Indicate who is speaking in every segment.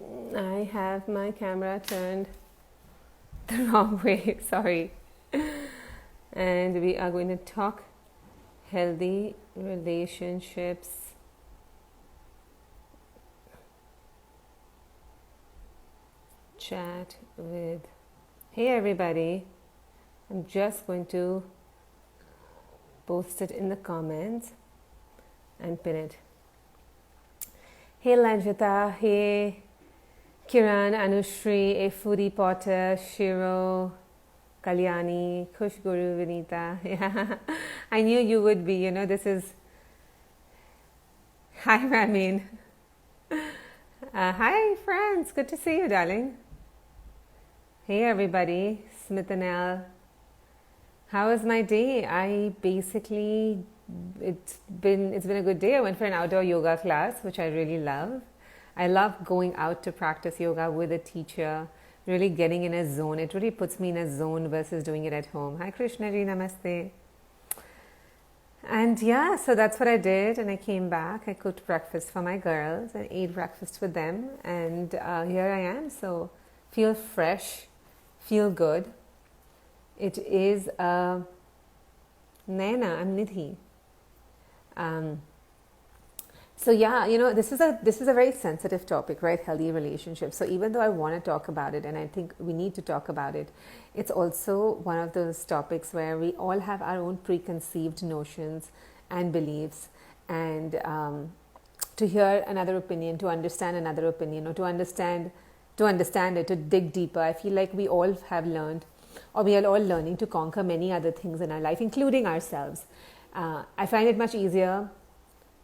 Speaker 1: I have my camera turned the wrong way, sorry. And we are going to talk healthy relationships. Chat with. Hey everybody, I'm just going to post it in the comments and pin it. Hey Lanjita, hey Kiran, Anushri, a Foodie Potter, Shiro, Kalyani, Kush Guru, Vinita. Yeah, I knew you would be. This is. Hi, Ramin. Hi, friends. Good to see you, darling. Hey, everybody. Smithanel. How was my day? It's been a good day. I went for an outdoor yoga class, which I really love. I love going out to practice yoga with a teacher, really getting in a zone. It really puts me in a zone versus doing it at home. Hi, Krishna ji, namaste. And yeah, so that's what I did. And I came back. I cooked breakfast for my girls and ate breakfast with them. And here I am. So feel fresh, feel good. It is Naina, I'm Nidhi. So yeah, this is a very sensitive topic, right? Healthy relationships. So even though I want to talk about it, and I think we need to talk about it, it's also one of those topics where we all have our own preconceived notions and beliefs, and to hear another opinion, to understand another opinion, or to understand it, to dig deeper. I feel like we all have learned, or we are all learning to conquer many other things in our life, including ourselves. I find it much easier.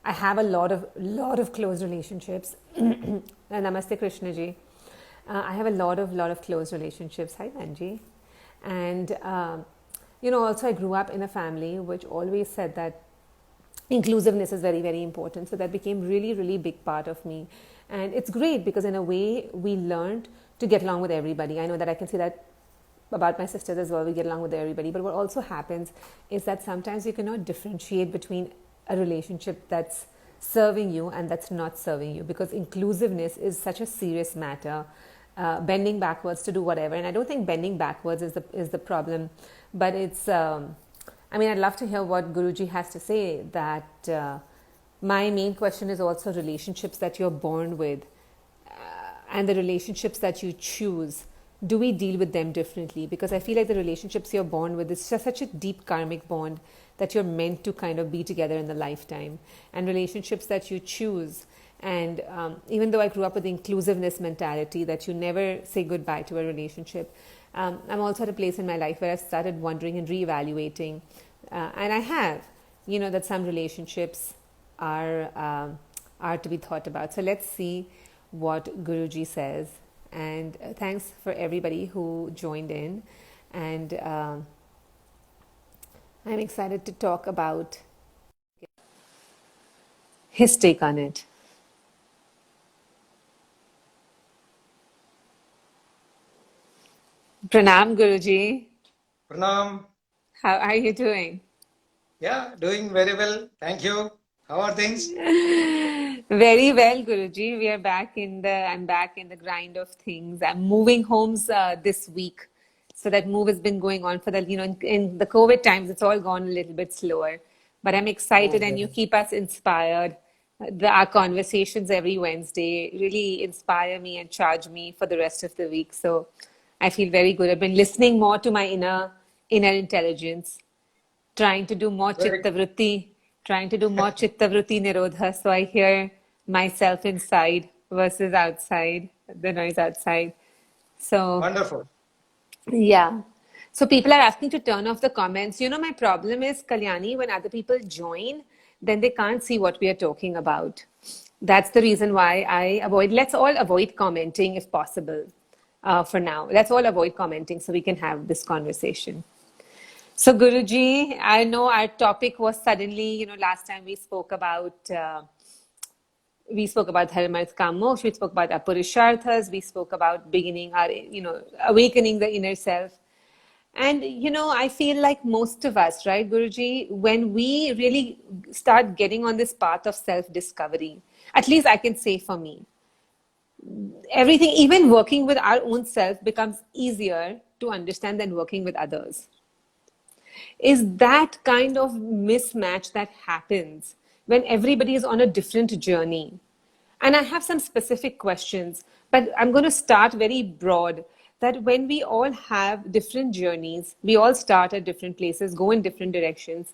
Speaker 1: I have a lot of close relationships. Namaste, Krishna ji. I have a lot of close relationships. Hi, Manji. And also I grew up in a family which always said that inclusiveness is very, very important. So that became really, really big part of me. And it's great because in a way we learned to get along with everybody. I know that I can say that about my sisters as well. We get along with everybody. But what also happens is that sometimes you cannot differentiate between a relationship that's serving you and that's not serving you, because inclusiveness is such a serious matter. Bending backwards to do whatever, and I don't think bending backwards is the problem, but it's. I'd love to hear what Guruji has to say. That my main question is also relationships that you're born with, and the relationships that you choose. Do we deal with them differently? Because I feel like the relationships you're born with is just such a deep karmic bond that you're meant to kind of be together in the lifetime. And relationships that you choose, and even though I grew up with the inclusiveness mentality that you never say goodbye to a relationship, I'm also at a place in my life where I've started wondering and reevaluating, and I have, that some relationships are to be thought about. So let's see what Guruji says. And thanks for everybody who joined in. And I'm excited to talk about his take on it. Pranam, Guruji.
Speaker 2: Pranam.
Speaker 1: How are you doing?
Speaker 2: Yeah, doing very well. Thank you. How are things?
Speaker 1: Very well, Guruji. I'm back in the grind of things. I'm moving homes this week. So that move has been going on for in the COVID times, it's all gone a little bit slower. But I'm excited, and you keep us inspired. Our conversations every Wednesday really inspire me and charge me for the rest of the week. So I feel very good. I've been listening more to my inner intelligence, trying to do more
Speaker 2: Very
Speaker 1: chitta vritti, trying to do more chitta vritti nirodha. So I hear myself inside versus outside, the noise outside. So
Speaker 2: wonderful.
Speaker 1: yeah. So people are asking to turn off the comments. My problem is, Kalyani, when other people join, then they can't see what we are talking about. That's the reason why let's all avoid commenting if possible for now. Let's all avoid commenting so we can have this conversation. So Guruji, I know our topic was suddenly, last time we spoke about Dharmarth Kamosh, we spoke about Apurusharthas, we spoke about beginning our, awakening the inner self. And, I feel like most of us, right, Guruji, when we really start getting on this path of self-discovery, at least I can say for me, everything, even working with our own self, becomes easier to understand than working with others. Is that kind of mismatch that happens when everybody is on a different journey. And I have some specific questions, but I'm going to start very broad, that when we all have different journeys, we all start at different places, go in different directions,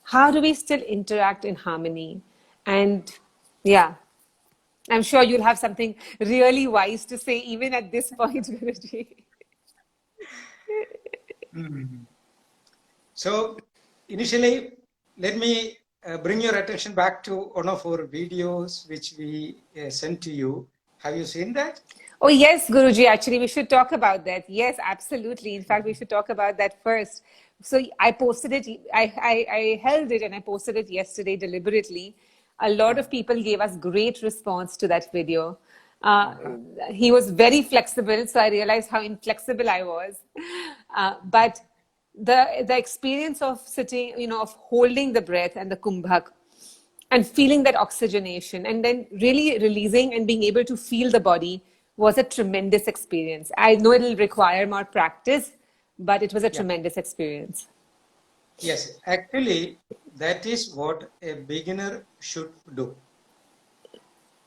Speaker 1: how do we still interact in harmony? And yeah, I'm sure you'll have something really wise to say even at this point, Guruji.
Speaker 2: So, initially, let me bring your attention back to one of our videos which we sent to you. Have you seen that?
Speaker 1: Oh, yes, Guruji, actually, we should talk about that. Yes, absolutely. In fact, we should talk about that first. So I posted it, I held it and I posted it yesterday deliberately. A lot of people gave us great response to that video. Uh, he was very flexible, so I realized how inflexible I was. But the experience of sitting, of holding the breath and the kumbhak and feeling that oxygenation and then really releasing and being able to feel the body was a tremendous experience. I know it'll require more practice, but it was a
Speaker 2: Yeah.
Speaker 1: tremendous experience.
Speaker 2: Yes, actually, that is what a beginner should do.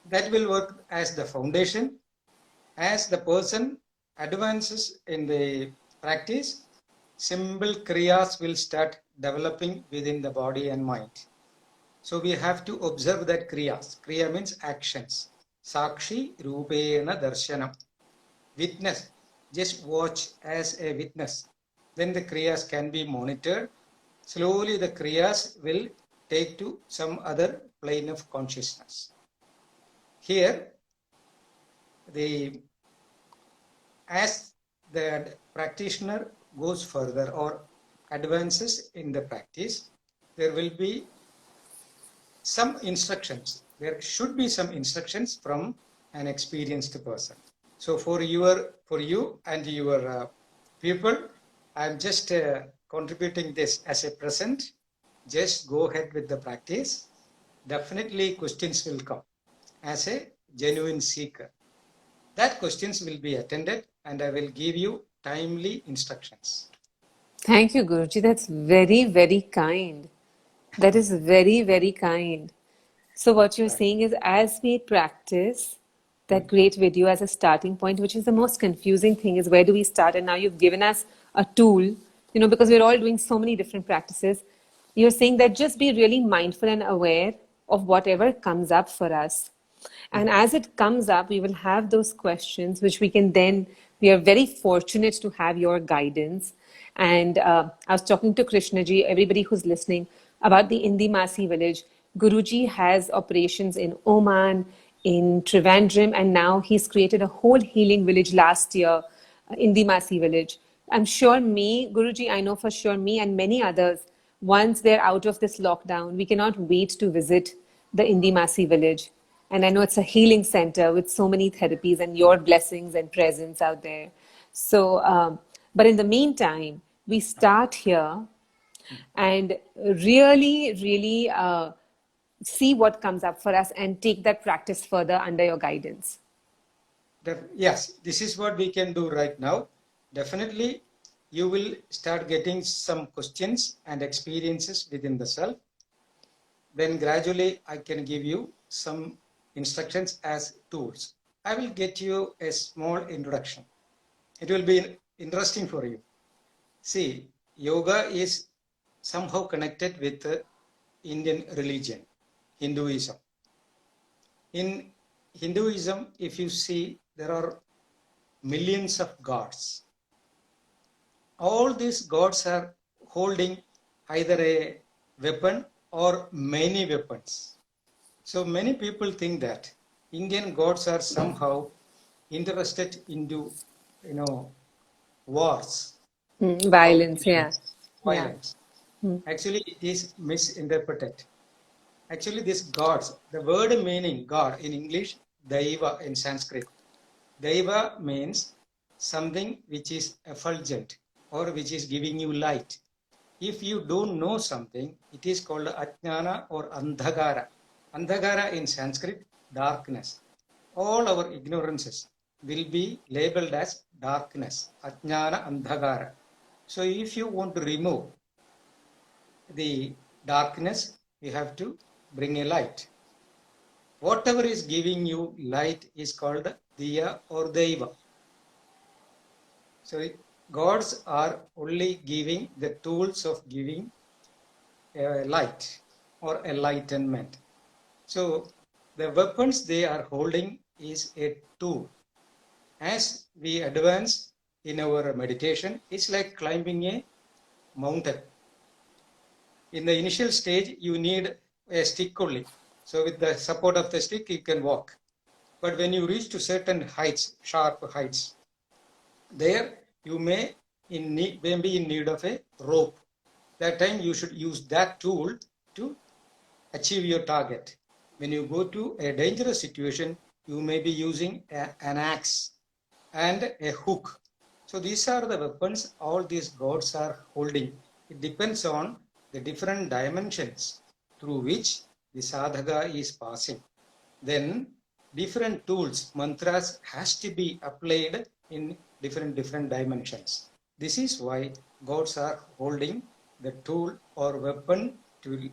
Speaker 2: That will work as the foundation. As the person advances in the practice, simple kriyas will start developing within the body and mind. So we have to observe that kriyas. Kriya means actions. Sakshi Rupena Darshanam. Witness. Just watch as a witness. Then the kriyas can be monitored. Slowly the kriyas will take to some other plane of consciousness. Here, as the practitioner goes further or advances in the practice, there will be some instructions. There should be some instructions from an experienced person. So for you and your people, I'm just contributing this as a present. Just go ahead with the practice. Definitely questions will come as a genuine seeker. That questions will be attended and I will give you timely instructions.
Speaker 1: Thank you, Guruji. That's very, very kind. That is very, very kind. So, what you're
Speaker 2: Right.
Speaker 1: saying is, as we practice that great video as a starting point, which is the most confusing thing, is where do we start? And now you've given us a tool, because we're all doing so many different practices. You're saying that just be really mindful and aware of whatever comes up for us. And as it comes up, we will have those questions, which we are very fortunate to have your guidance. And I was talking to Krishnaji, everybody who's listening, about the Indi Masi village. Guruji has operations in Oman, in Trivandrum, and now he's created a whole healing village last year, Indi Masi village. I'm sure Guruji, I know for sure me and many others, once they're out of this lockdown, we cannot wait to visit the Indi Masi village. And I know it's a healing center with so many therapies and your blessings and presence out there. So, but in the meantime, we start here and really, really see what comes up for us and take that practice further under your guidance.
Speaker 2: Yes, this is what we can do right now. Definitely, you will start getting some questions and experiences within the self. Then gradually, I can give you some instructions as tools. I will get you a small introduction. It will be interesting for you. See, yoga is somehow connected with the Indian religion, Hinduism. In Hinduism, if you see, there are millions of gods. All these gods are holding either a weapon or many weapons. So many people think that Indian gods are somehow interested into, wars,
Speaker 1: Violence, yeah.
Speaker 2: violence. Actually, it is misinterpreted. Actually, these gods, the word meaning God in English, Daiva in Sanskrit. Daiva means something which is effulgent or which is giving you light. If you don't know something, it is called Ajnana or Andhagara. Andhagara in Sanskrit, darkness. all our ignorances will be labeled as darkness, ajnana andhakara. So if you want to remove the darkness, you have to bring a light. Whatever is giving you light is called Diya or Deva. So gods are only giving the tools of giving light or enlightenment. So the weapons they are holding is a tool. As we advance in our meditation, it's like climbing a mountain. In the initial stage, you need a stick only. So with the support of the stick, you can walk. But when you reach to certain heights, sharp heights, there you may be in need of a rope. That time you should use that tool to achieve your target. When you go to a dangerous situation, you may be using an axe and a hook. So these are the weapons all these gods are holding. It depends on the different dimensions through which the sadhaka is passing. Then different tools, mantras has to be applied in different dimensions. This is why gods are holding the tool or weapon to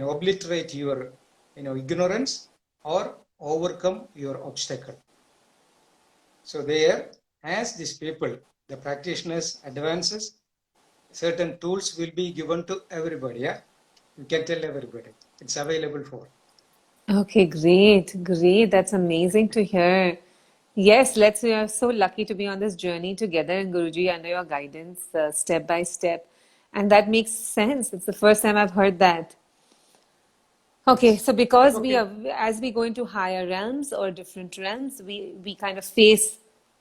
Speaker 2: obliterate your ignorance or overcome your obstacle. So there, as these people, the practitioners advances, certain tools will be given to everybody. Yeah, you can tell everybody. It's available for.
Speaker 1: Okay, great, great. That's amazing to hear. Yes, we are so lucky to be on this journey together in Guruji under your guidance, step by step. And that makes sense. It's the first time I've heard that. Okay,
Speaker 2: Yes.
Speaker 1: so because we
Speaker 2: Okay.
Speaker 1: are, as we go into higher realms or different realms, we kind of face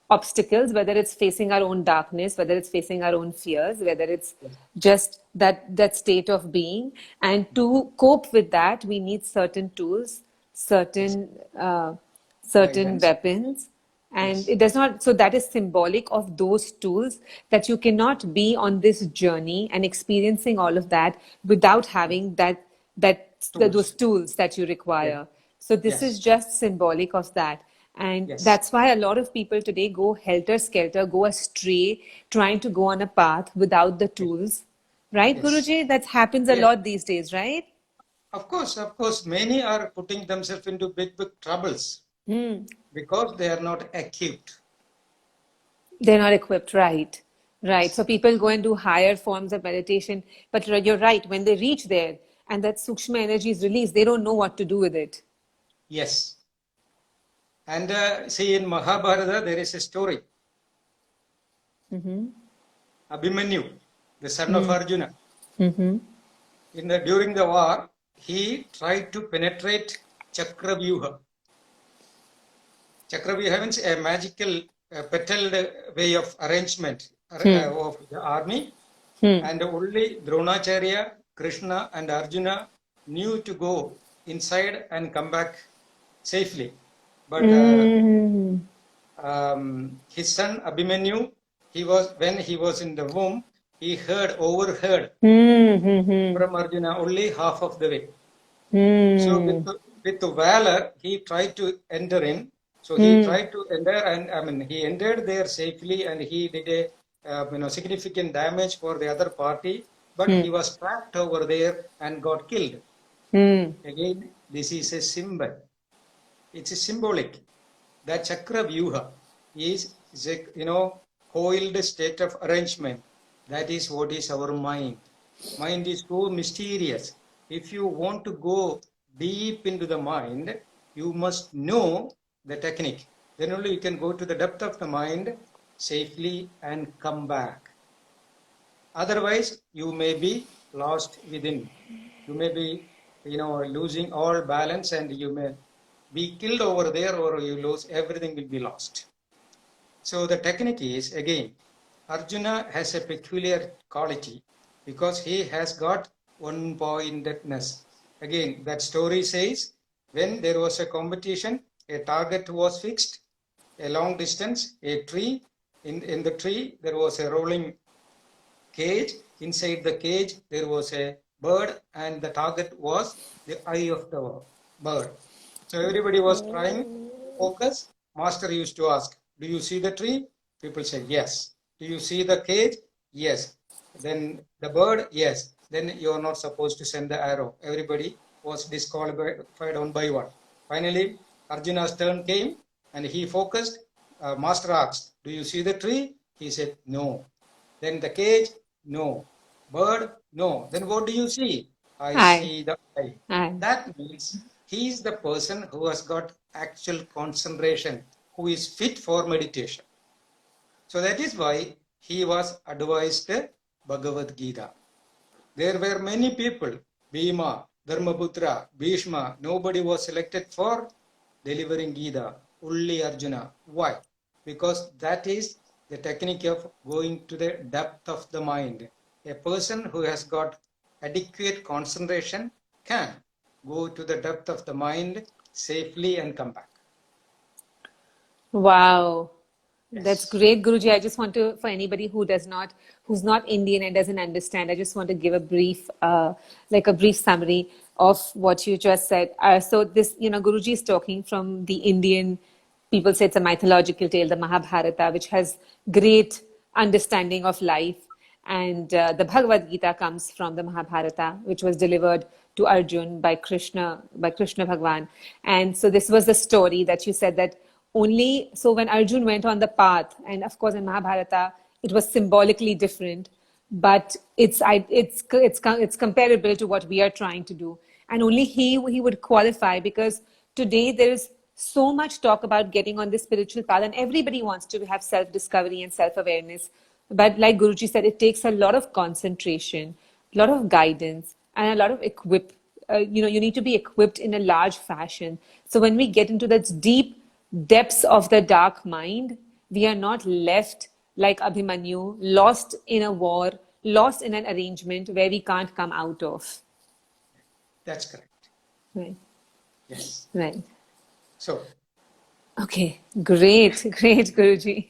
Speaker 1: obstacles, whether it's facing our own darkness, whether it's facing our own fears, whether it's
Speaker 2: Yes.
Speaker 1: just that state of being. And to cope with that, we need certain tools,
Speaker 2: Yes.
Speaker 1: certain certain
Speaker 2: Guidance.
Speaker 1: weapons, and
Speaker 2: Yes.
Speaker 1: it does not, so that is symbolic of those tools, that you cannot be on this journey and experiencing all of that without having those
Speaker 2: Tools.
Speaker 1: tools that you
Speaker 2: Yes.
Speaker 1: require. So this is
Speaker 2: Yes.
Speaker 1: just symbolic of that. And
Speaker 2: Yes.
Speaker 1: that's why a lot of people today go helter skelter, go astray, trying to go on a path without the
Speaker 2: Yes.
Speaker 1: tools. Right,
Speaker 2: Yes.
Speaker 1: Guruji? That happens a
Speaker 2: Yes.
Speaker 1: lot these days, right?
Speaker 2: Of course, many are putting themselves into big troubles because they are not equipped.
Speaker 1: They're not equipped, right? Right. So
Speaker 2: Yes.
Speaker 1: people go and do higher forms of meditation. But you're right, when they reach there and that Sukshma energy is released, they don't know what to do with it.
Speaker 2: Yes. And see, in Mahabharata, there is a story. Abhimanyu, the son of Arjuna, during the war, he tried to penetrate Chakravyuha. Chakravyuha means a magical petaled way of arrangement of the army. And only Dronacharya, Krishna, and Arjuna knew to go inside and come back safely. But his son Abhimanyu, when he was in the womb, he overheard from Arjuna only half of the way. So with valor, he tried to enter in. So he tried to enter, and he entered there safely, and he did a significant damage for the other party. But he was trapped over there and got killed. Again, this is a symbol. It's a symbolic. That Chakra Vyuha is a coiled state of arrangement. That is what is our mind. Mind is so mysterious. If you want to go deep into the mind, you must know the technique. Then only you can go to the depth of the mind safely and come back. Otherwise, you may be lost within. You may be, losing all balance, and you may be killed over there, or you lose, everything will be lost. So the technique is, again, Arjuna has a peculiar quality because he has got one-pointedness. Again, that story says, when there was a competition, a target was fixed, a long distance, a tree. In the tree, there was a rolling cage. Inside the cage, there was a bird, and the target was the eye of the bird. So everybody was trying focus, master used to ask, do you see the tree? People say, yes. Do you see the cage? Yes. Then the bird? Yes. Then you are not supposed to send the arrow. Everybody was disqualified one by one. Finally, Arjuna's turn came and he focused. Master asked, do you see the tree? He said, no. Then the cage? No. Bird? No. Then what do you see? I
Speaker 1: Hi.
Speaker 2: see the eye.
Speaker 1: Hi.
Speaker 2: That means he is the person who has got actual concentration, who is fit for meditation. So that is why he was advised Bhagavad Gita. There were many people, Bhima, Dharmaputra, Bhishma, nobody was selected for delivering Gita, only Arjuna. Why? Because that is the technique of going to the depth of the mind. A person who has got adequate concentration can go to the depth of the mind safely and come back.
Speaker 1: Wow. That's
Speaker 2: Yes.
Speaker 1: great, Guruji. I just want to, for anybody who's not Indian and doesn't understand, I just want to give a brief, like a brief summary of what you just said. So this, Guruji is talking from the Indian, people say it's a mythological tale, the Mahabharata, which has great understanding of life. And the Bhagavad Gita comes from the Mahabharata, which was delivered to Arjun by Krishna Bhagwan. And so this was the story that you said that only so when Arjun went on the path, and of course in Mahabharata it was symbolically different, but it's comparable to what we are trying to do, and only he would qualify, because today there is so much talk about getting on this spiritual path, and everybody wants to have self discovery and self awareness. But like Guruji said, it takes a lot of concentration, a lot of guidance, and a lot of you need to be equipped in a large fashion. So when we get into that deep depths of the dark mind, we are not left like Abhimanyu, lost in a war, lost in an arrangement where we can't come out of.
Speaker 2: That's correct.
Speaker 1: Right.
Speaker 2: Yes.
Speaker 1: Right.
Speaker 2: So,
Speaker 1: Okay, great, great, Guruji.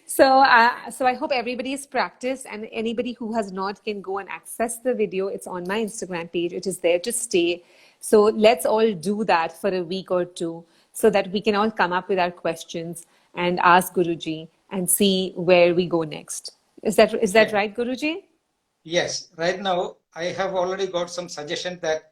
Speaker 1: So I hope everybody's practiced, and anybody who has not can go and access the video. It's on my Instagram page. It is there to stay. So let's all do that for a week or two, so that we can all come up with our questions and ask Guruji and see where we go next. Is that
Speaker 2: yeah.
Speaker 1: right, Guruji?
Speaker 2: Yes, right now I have already got some suggestion that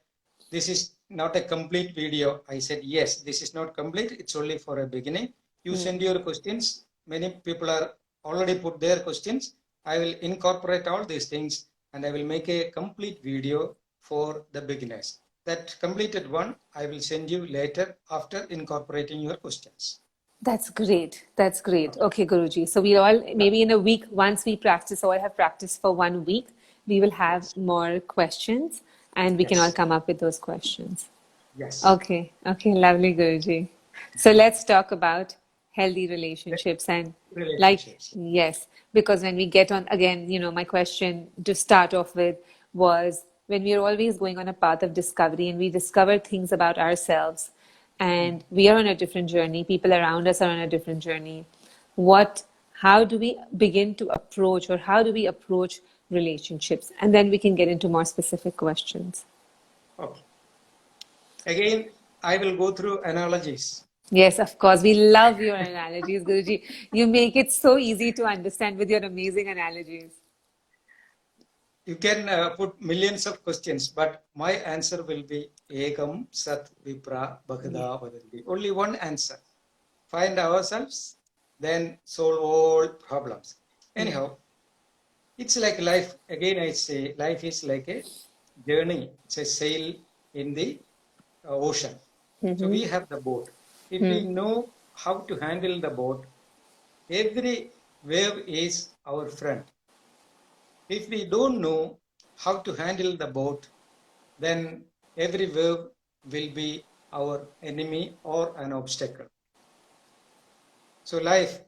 Speaker 2: this is not a complete video. I said, yes, this is not complete. It's only for a beginning. You send your questions. Many people are already put their questions. I will incorporate all these things and I will make a complete video for the beginners. That completed one, I will send you later after incorporating your questions.
Speaker 1: That's great. That's great. Okay, Guruji. So we all, maybe in a week, once we practice or have practiced for 1 week, we will have more questions and we can all
Speaker 2: Yes.
Speaker 1: come up with those questions.
Speaker 2: Yes.
Speaker 1: Okay. Okay. Lovely, Guruji. So let's talk about healthy relationships and
Speaker 2: Relationships.
Speaker 1: yes, because when we get on, again, my question to start off with was, when we are always going on a path of discovery and we discover things about ourselves, and we are on a different journey, people around us are on a different journey, how do we begin to approach, or how do we approach relationships? And then we can get into more specific questions.
Speaker 2: Okay. Again, I will go through analogies.
Speaker 1: Yes, of course. We love your analogies, Guruji. You make it so easy to understand with your amazing analogies.
Speaker 2: You can put millions of questions, but my answer will be Ekam Sat Vipra Bhagada Vadanti. Only one answer. Find ourselves, then solve all problems. Anyhow, it's like life. Again, I say life is like a journey. It's a sail in the ocean. So we have the boat. If we know how to handle the boat, every wave is our friend. If we don't know how to handle the boat, then every wave will be our enemy or an obstacle. So life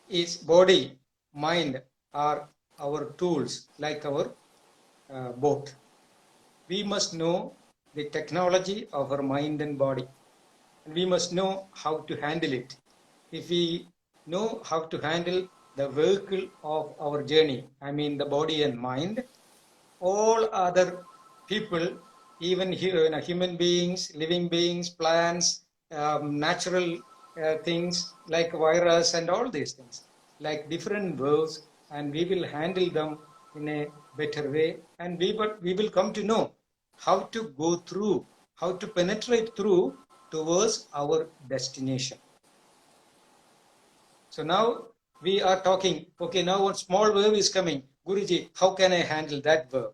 Speaker 2: is body, mind are our tools, like our boat. We must know the technology of our mind and body, and we must know how to handle it. If we know how to handle the vehicle of our journey, I mean the body and mind, all other people, even human beings, living beings, plants, natural things like virus and all these things, like different verbs, and we will handle them in a better way, and we will come to know how to go through, how to penetrate through towards our destination. So now we are talking, okay, now one small wave is coming. Guruji, how can I handle that wave?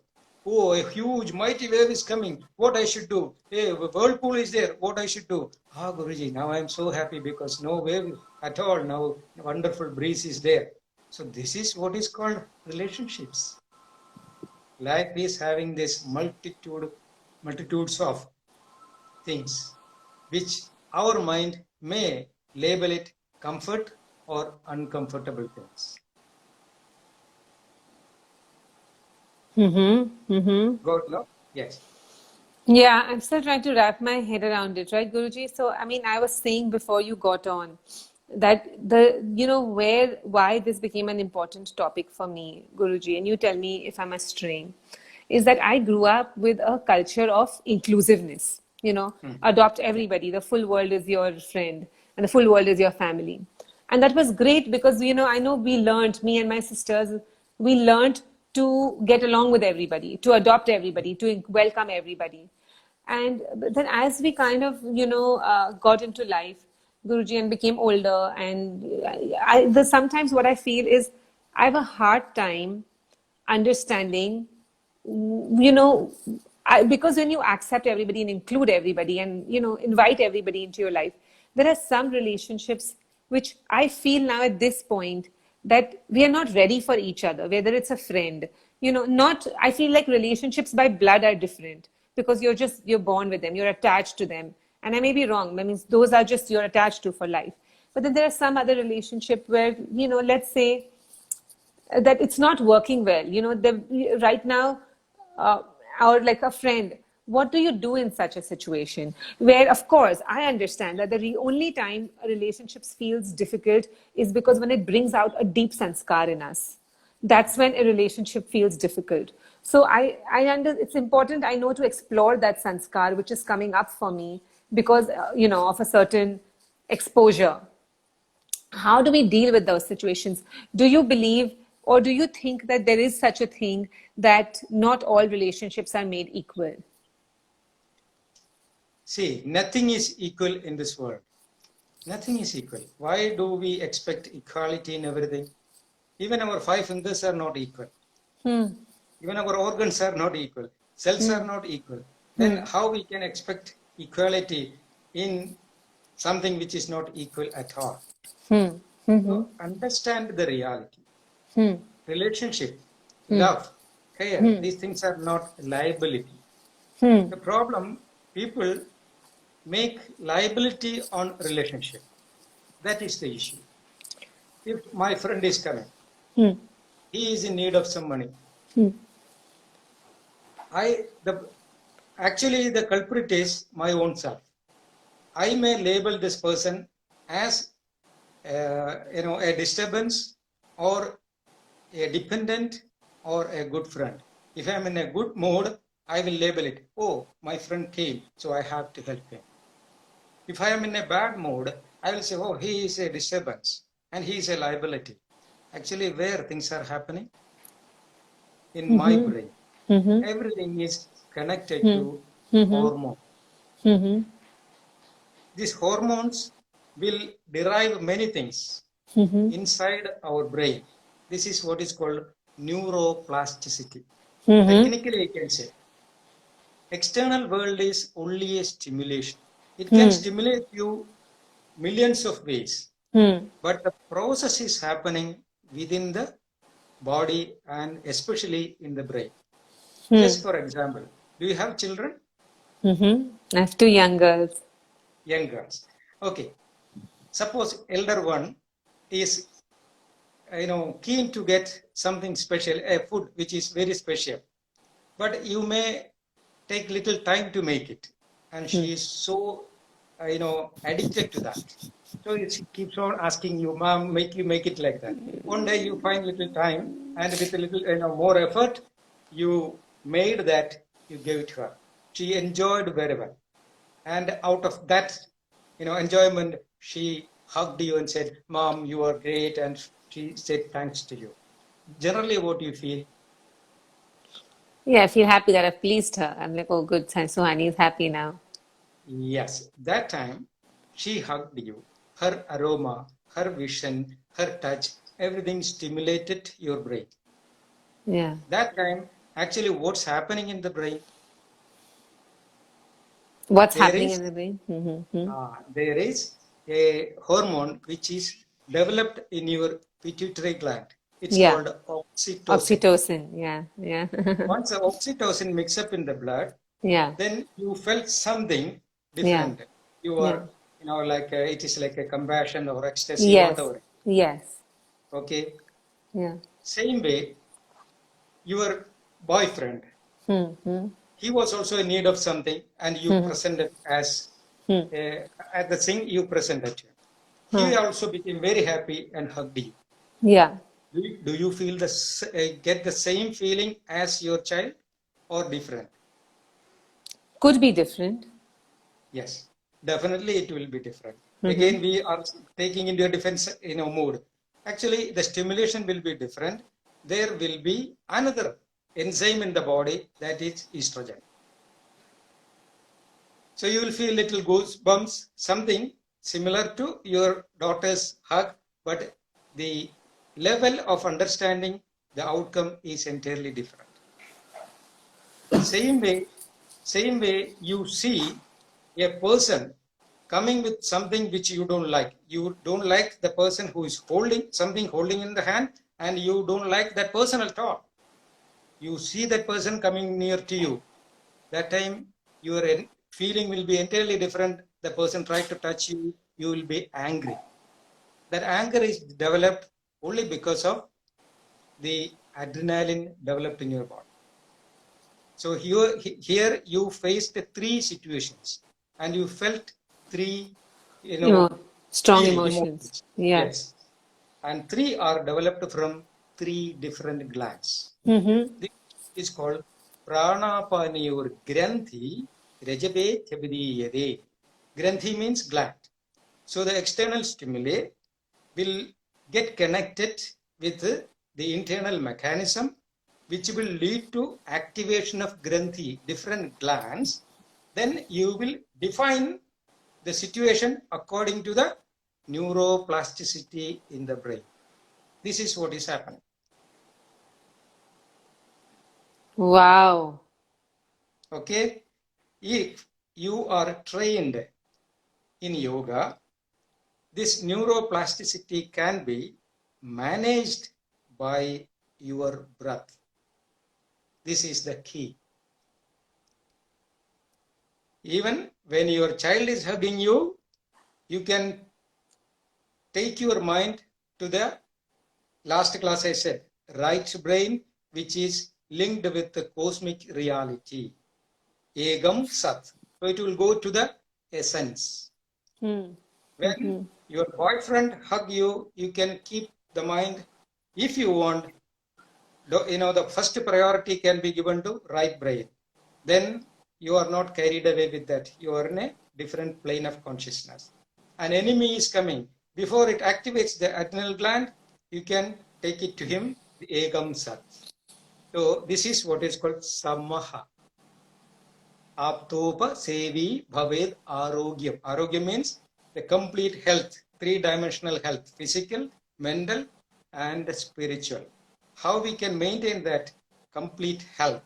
Speaker 2: Oh, a huge, mighty wave is coming. What I should do? Hey, a whirlpool is there. What I should do? Ah, Guruji, now I am so happy because no wave at all. Now wonderful breeze is there. So this is what is called relationships. Life is having this multitudes of things, which our mind may label it comfort or uncomfortable things. Got no? Yes.
Speaker 1: Yeah, I'm still trying to wrap my head around it, right, Guruji? So, I mean, I was saying before you got on that why this became an important topic for me, Guruji, and you tell me if I'm straying, is that I grew up with a culture of inclusiveness, adopt everybody, the full world is your friend, and the full world is your family. And that was great because, I know we learned, me and my sisters, we learned to get along with everybody, to adopt everybody, to welcome everybody. And then as we kind of, got into life, Guruji, and became older, and sometimes what I feel is I have a hard time understanding, because when you accept everybody and include everybody and, invite everybody into your life, there are some relationships which I feel now at this point that we are not ready for each other, whether it's a friend, I feel like relationships by blood are different because you're born with them, you're attached to them. And I may be wrong. I mean, those are just you're attached to for life. But then there are some other relationship where, let's say that it's not working well, right now, uh, or like a friend. What do you do in such a situation where, of course, I understand that the only time a relationship feels difficult is because when it brings out a deep sanskar in us. That's when a relationship feels difficult. So it's important, I know, to explore that sanskar which is coming up for me because, of a certain exposure. How do we deal with those situations? Do you believe or do you think that there is such a thing that not all relationships are made equal?
Speaker 2: See, nothing is equal in this world. Nothing is equal. Why do we expect equality in everything? Even our 5 fingers are not equal. Even our organs are not equal. Cells are not equal. Then how we can expect equality in something which is not equal at all? So understand the reality. Relationship, love, care, these things are not liability. The problem, people make liability on relationship. That is the issue. If my friend is coming, he is in need of some money. Actually, the culprit is my own self. I may label this person as a disturbance or a dependent or a good friend. If I am in a good mood, I will label it, oh, my friend came, so I have to help him. If I am in a bad mood, I will say, oh, he is a disturbance and he is a liability. Actually, where things are happening? In my brain. Everything is connected to hormone. These hormones will derive many things inside our brain. This is what is called neuroplasticity. Technically, I can say, external world is only a stimulation. It can stimulate you millions of ways, but the process is happening within the body and especially in the brain. Just for example, do you have children?
Speaker 1: I have 2 young girls.
Speaker 2: Young girls. Okay. Suppose elder one is, keen to get something special, a food which is very special, but you may take little time to make it, and she is so, addicted to that. So she keeps on asking you, Mom, make it like that. One day you find little time, and with a little, more effort, you made that, you gave it to her. She enjoyed very well, and out of that, enjoyment, she hugged you and said, "Mom, you are great," and she said thanks to you. Generally, what do you feel?
Speaker 1: Yeah, I feel happy that I've pleased her. I'm like, oh, good. So Honey is happy now.
Speaker 2: Yes, that time she hugged you. Her aroma, her vision, her touch, everything stimulated your brain.
Speaker 1: Yeah.
Speaker 2: That time, actually, what's happening in the brain?
Speaker 1: What's
Speaker 2: There
Speaker 1: happening
Speaker 2: is
Speaker 1: in the brain? Mm-hmm.
Speaker 2: there is a hormone which is developed in your pituitary gland. It's
Speaker 1: Yeah.
Speaker 2: called oxytocin.
Speaker 1: Oxytocin. Yeah. Yeah.
Speaker 2: Once the oxytocin mix up in the blood,
Speaker 1: Yeah.
Speaker 2: then you felt something
Speaker 1: Yeah.
Speaker 2: different. You
Speaker 1: Yeah.
Speaker 2: are, like it is like a compassion or ecstasy,
Speaker 1: Yes.
Speaker 2: whatever.
Speaker 1: Yes.
Speaker 2: Okay.
Speaker 1: Yeah.
Speaker 2: Same way, your boyfriend,
Speaker 1: Mm-hmm.
Speaker 2: he was also in need of something, and you presented as at the thing you presented him. He also became very happy and hugged you.
Speaker 1: Yeah.
Speaker 2: Do you feel get the same feeling as your child or different?
Speaker 1: Could be different.
Speaker 2: Yes, definitely it will be different.
Speaker 1: Mm-hmm.
Speaker 2: Again, we are taking into a defense, mood. Actually, the stimulation will be different. There will be another enzyme in the body that is estrogen. So you will feel little goosebumps, something similar to your daughter's hug, but the level of understanding the outcome is entirely different. Same way you see a person coming with something which you don't like. You don't like the person who is holding in the hand, and you don't like that person at all. You see that person coming near to you. That time your feeling will be entirely different. The person tried to touch you, you will be angry. That anger is developed only because of the adrenaline developed in your body. So here you faced three situations and you felt three,
Speaker 1: Strong emotions.
Speaker 2: emotions.
Speaker 1: Yeah.
Speaker 2: Yes. And three are developed from three different glands.
Speaker 1: Mm-hmm.
Speaker 2: This is called Pranapaniyur Granthi Rajabe Thabidiyade. Granthi means gland. So the external stimuli will get connected with the internal mechanism, which will lead to activation of Granthi, different glands. Then you will define the situation according to the neuroplasticity in the brain. This is what is happening.
Speaker 1: Wow.
Speaker 2: Okay. If you are trained in yoga, this neuroplasticity can be managed by your breath. This is the key. Even when your child is hugging you, you can take your mind to the last class I said, right brain, which is linked with the cosmic reality. Egam Sat. So it will go to the essence. When your boyfriend hug you, you can keep the mind, if you want, the first priority can be given to right brain. Then you are not carried away with that. You are in a different plane of consciousness. An enemy is coming. Before it activates the adrenal gland, you can take it to him, the Egam Sat. So this is what is called Samaha. Aptopa Sevi Bhaved Arogyam. Arogyam means the complete health, three-dimensional health, physical, mental, and spiritual. How we can maintain that complete health?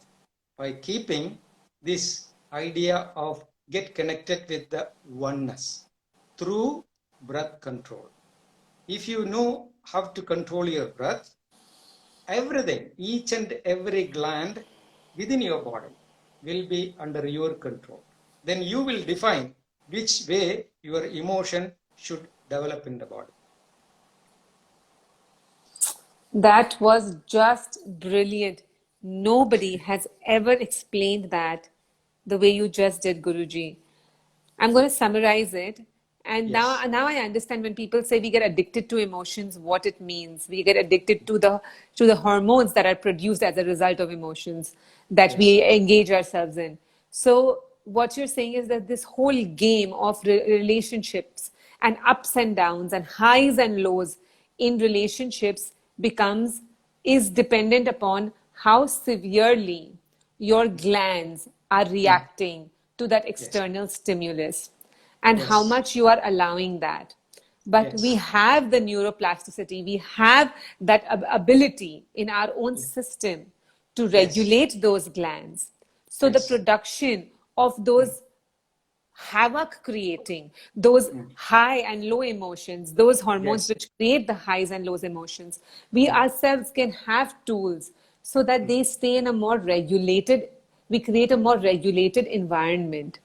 Speaker 2: By keeping this idea of get connected with the oneness through breath control. If you know how to control your breath, everything, each and every gland within your body will be under your control. Then you will define which way your emotion should develop in the body.
Speaker 1: That was just brilliant. Nobody has ever explained that the way you just did, Guruji. I'm going to summarize it. And
Speaker 2: Yes.
Speaker 1: now I understand when people say we get addicted to emotions, what it means. We get addicted to the hormones that are produced as a result of emotions that
Speaker 2: Yes.
Speaker 1: we engage ourselves in. So what you're saying is that this whole game of relationships and ups and downs and highs and lows in relationships is dependent upon how severely your glands are reacting to that
Speaker 2: Yes.
Speaker 1: external stimulus and how
Speaker 2: Yes.
Speaker 1: much you are allowing that. But we
Speaker 2: Yes.
Speaker 1: have the neuroplasticity, we have that ability in our own system to
Speaker 2: Yes.
Speaker 1: regulate those glands. So the
Speaker 2: Yes.
Speaker 1: production of those havoc creating, those high and low emotions, those hormones
Speaker 2: Yes.
Speaker 1: which create the highs and lows emotions, we ourselves can have tools so that they stay in a more regulated, we create a more regulated environment.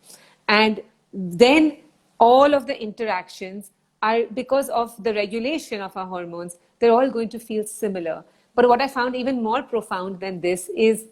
Speaker 1: And then all of the interactions are, because of the regulation of our hormones, they're all going to feel similar. But what I found even more profound than this is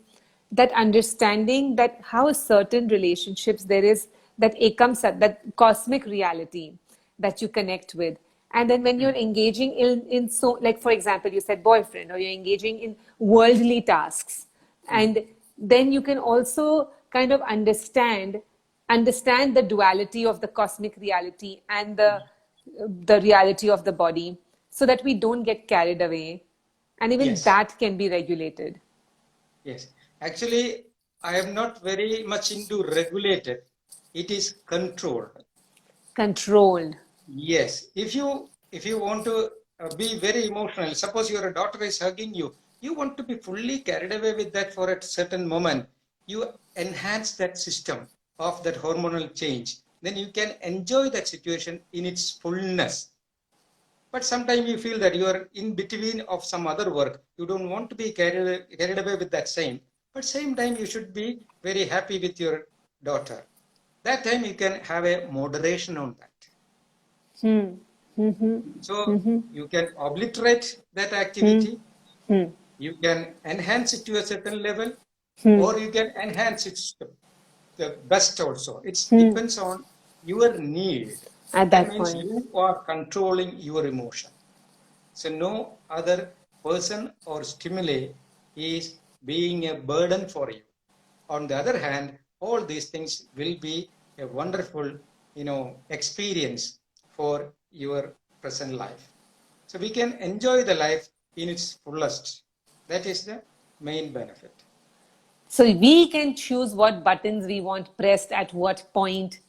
Speaker 1: that understanding that how certain relationships there is that ekam sat, that cosmic reality that you connect with. And then when you're engaging in so, like for example, you said boyfriend, or you're engaging in worldly tasks, and then you can also kind of understand the duality of the cosmic reality and the reality of the body, so that we don't get carried away, and even
Speaker 2: Yes.
Speaker 1: that can be regulated.
Speaker 2: Yes. Actually, I am not very much into regulated. It is controlled.
Speaker 1: Controlled.
Speaker 2: Yes. If you want to be very emotional, suppose your daughter is hugging you, you want to be fully carried away with that for a certain moment. You enhance that system of that hormonal change. Then you can enjoy that situation in its fullness. But sometimes you feel that you are in between of some other work. You don't want to be carried away with that same. But same time, you should be very happy with your daughter. That time you can have a moderation on that. So you can obliterate that activity. You can enhance it to a certain level, or you can enhance it to the best also. It depends on your need.
Speaker 1: At
Speaker 2: That
Speaker 1: that
Speaker 2: means
Speaker 1: point.
Speaker 2: you are controlling your emotion. So no other person or stimuli is being a burden for you. On the other hand, all these things will be a wonderful, experience for your present life. So we can enjoy the life in its fullest. That is the main benefit.
Speaker 1: So we can choose what buttons we want pressed at what point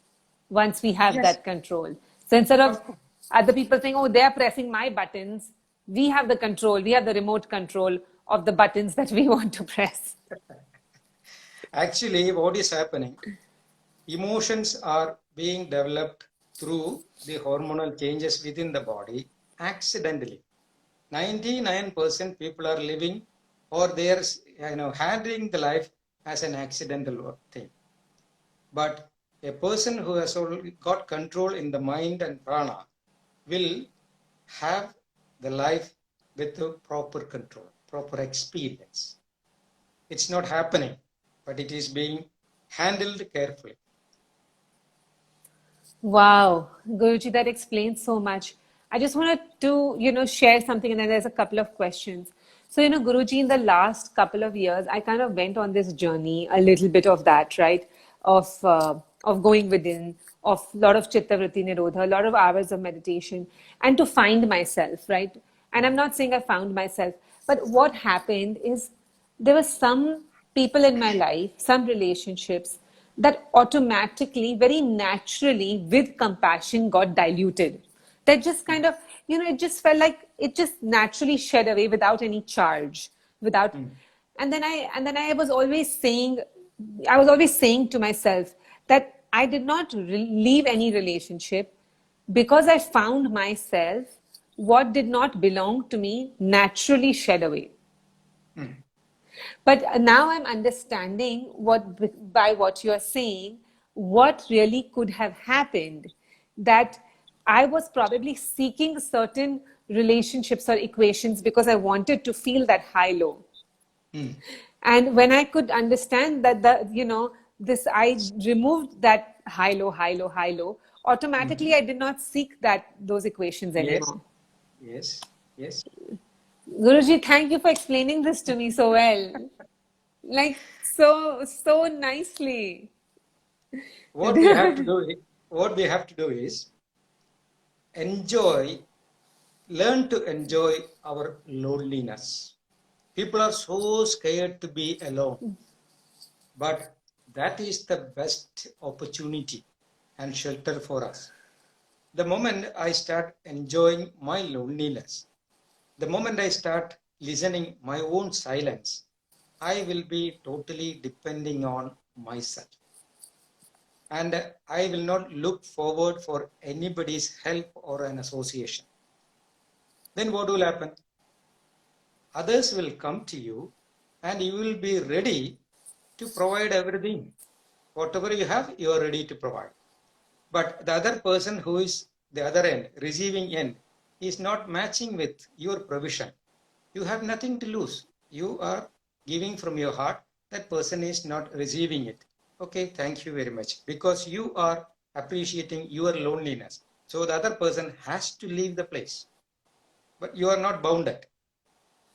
Speaker 1: once we have
Speaker 2: Yes,
Speaker 1: that control. So instead of
Speaker 2: of course.
Speaker 1: other people saying, oh, they're pressing my buttons, we have the control, we have the remote control of the buttons that we want to press.
Speaker 2: Actually, what is happening? Emotions are being developed through the hormonal changes within the body accidentally. 99% people are living, or they are handling the life as an accidental thing. But a person who has already got control in the mind and prana will have the life with the proper control, proper experience. It's not happening, but it is being handled carefully.
Speaker 1: Wow, Guruji, that explains so much. I just wanted to, share something, and then there's a couple of questions. So, Guruji, in the last couple of years, I kind of went on this journey, a little bit of that, right? Of going within, of a lot of Chitta Vritti Nirodha, a lot of hours of meditation, and to find myself, right? And I'm not saying I found myself, but what happened is there were some people in my life, some relationships that automatically, very naturally, with compassion, got diluted. That just kind of, it just felt like it just naturally shed away without any charge, without.
Speaker 2: Mm.
Speaker 1: And then I was always saying to myself that I did not leave any relationship because I found myself. What did not belong to me naturally shed away.
Speaker 2: Mm.
Speaker 1: But now I'm understanding by what you're saying, what really could have happened. That I was probably seeking certain relationships or equations because I wanted to feel that high low.
Speaker 2: Mm.
Speaker 1: And when I could understand that I removed that high low, high low, automatically
Speaker 2: Mm.
Speaker 1: I did not seek those equations
Speaker 2: Yes,
Speaker 1: anymore.
Speaker 2: yes, yes.
Speaker 1: Guruji, thank you for explaining this to me so well. Like so nicely.
Speaker 2: What we have to do, what we have to do is learn to enjoy our loneliness. People are so scared to be alone, but that is the best opportunity and shelter for us. The moment I start enjoying my loneliness, the moment I start listening my own silence, I will be totally depending on myself. And I will not look forward for anybody's help or an association. Then what will happen? Others will come to you and you will be ready to provide everything. Whatever you have, you are ready to provide. But the other person who is the other end, receiving end, is not matching with your provision. You have nothing to lose. You are giving from your heart. That person is not receiving it. Okay, thank you very much. Because you are appreciating your loneliness. So the other person has to leave the place. But you are not bounded.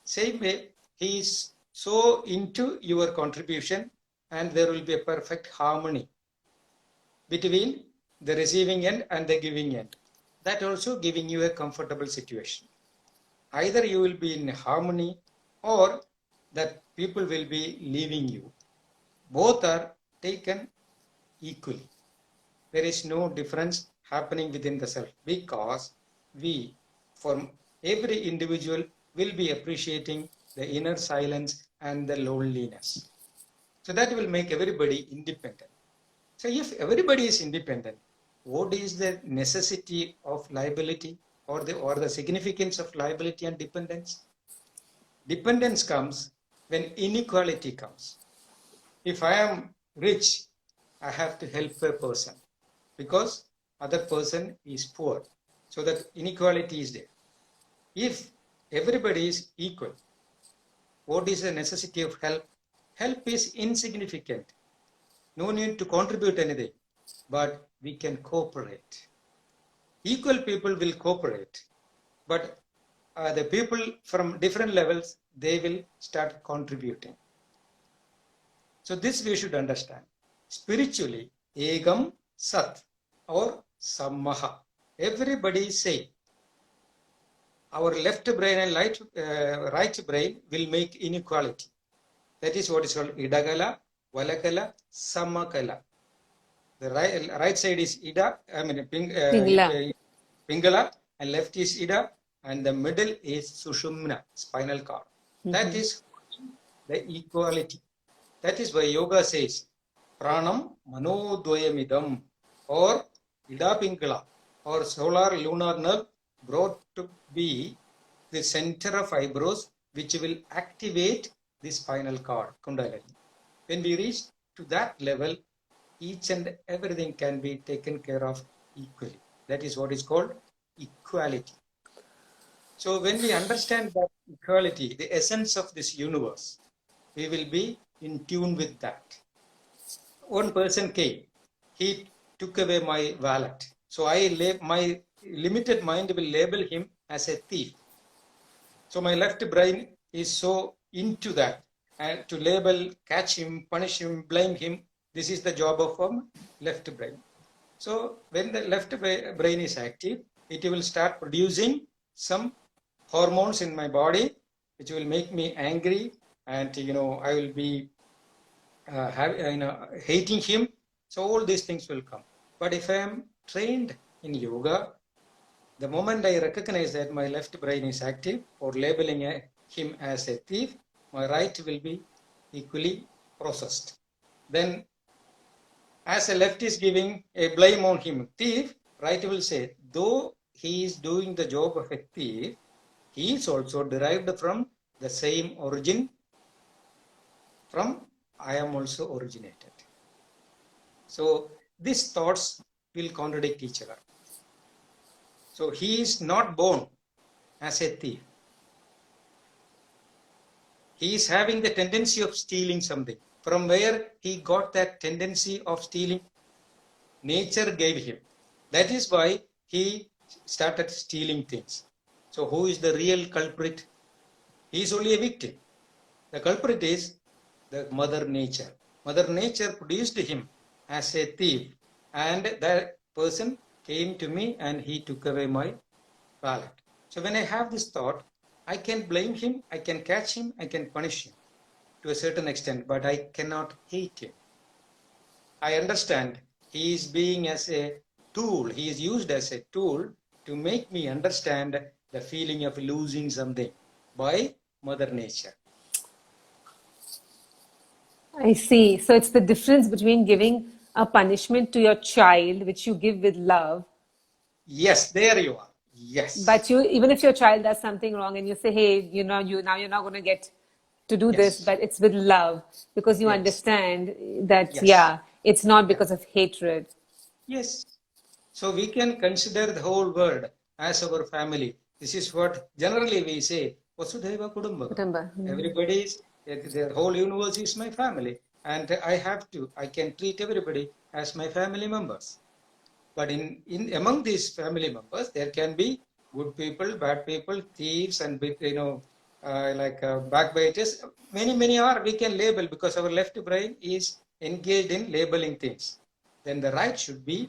Speaker 2: Same way, he is so into your contribution, and there will be a perfect harmony between the receiving end and the giving end. That also giving you a comfortable situation. Either you will be in harmony or that people will be leaving you. Both are taken equally. There is no difference happening within the self, because we, for every individual, will be appreciating the inner silence and the loneliness. So that will make everybody independent. So if everybody is independent, what is the necessity of liability or the significance of liability and dependence? Dependence comes when inequality comes. If I am rich, I have to help a person because other person is poor. So that inequality is there. If everybody is equal, what is the necessity of help? Help is insignificant. No need to contribute anything, but we can cooperate. Equal people will cooperate, but the people from different levels, they will start contributing. So this we should understand. Spiritually, Egam Sat or Sammaha. Everybody say, our left brain and right brain will make inequality. That is what is called Idagala, Valakala, Samakala. The right side is Pingala, and left is Ida, and the middle is Sushumna, spinal cord. That is the equality. That is why yoga says, Pranam Manodvayamidam, or Ida Pingala, or solar lunar nerve brought to be the center of eyebrows, which will activate the spinal cord, Kundalini. When we reach to that level, each and everything can be taken care of equally. That is what is called equality. So when we understand that equality, the essence of this universe, we will be in tune with that. One person came, he took away my wallet. So my limited mind will label him as a thief. So my left brain is so into that, and to label, catch him, punish him, blame him. This is the job of left brain. So when the left brain is active, it will start producing some hormones in my body, which will make me angry, and I will be hating him. So all these things will come. But if I am trained in yoga, the moment I recognize that my left brain is active for labeling him as a thief, my right will be equally processed. Then as a left is giving a blame on him, thief, right will say, though he is doing the job of a thief, he is also derived from the same origin from I am also originated. So these thoughts will contradict each other. So he is not born as a thief. He is having the tendency of stealing something. From where he got that tendency of stealing? Nature gave him. That is why he started stealing things. So who is the real culprit? He is only a victim. The culprit is the Mother Nature. Mother Nature produced him as a thief, and that person came to me and he took away my wallet. So when I have this thought, I can blame him, I can catch him, I can punish him to a certain extent, but I cannot hate him. I understand he is being as a tool, he is used as a tool to make me understand the feeling of losing something by Mother Nature.
Speaker 1: I see. So it's the difference between giving a punishment to your child, which you give with love,
Speaker 2: Yes, there you are. Yes.
Speaker 1: but you, even if your child does something wrong and you say, hey, you know, you now you're not going to get to do this,
Speaker 2: Yes.
Speaker 1: but it's with love because you
Speaker 2: Yes.
Speaker 1: understand that,
Speaker 2: Yes.
Speaker 1: yeah, it's not because of hatred.
Speaker 2: Yes. So we can consider the whole world as our family. This is what generally we say, Vasudhaiva Kudumbakam.
Speaker 1: Kutumba.
Speaker 2: Everybody is, the whole universe is my family. And I can treat everybody as my family members. But in among these family members, there can be good people, bad people, thieves, and backbiters. Many are we can label because our left brain is engaged in labeling things. Then the right should be,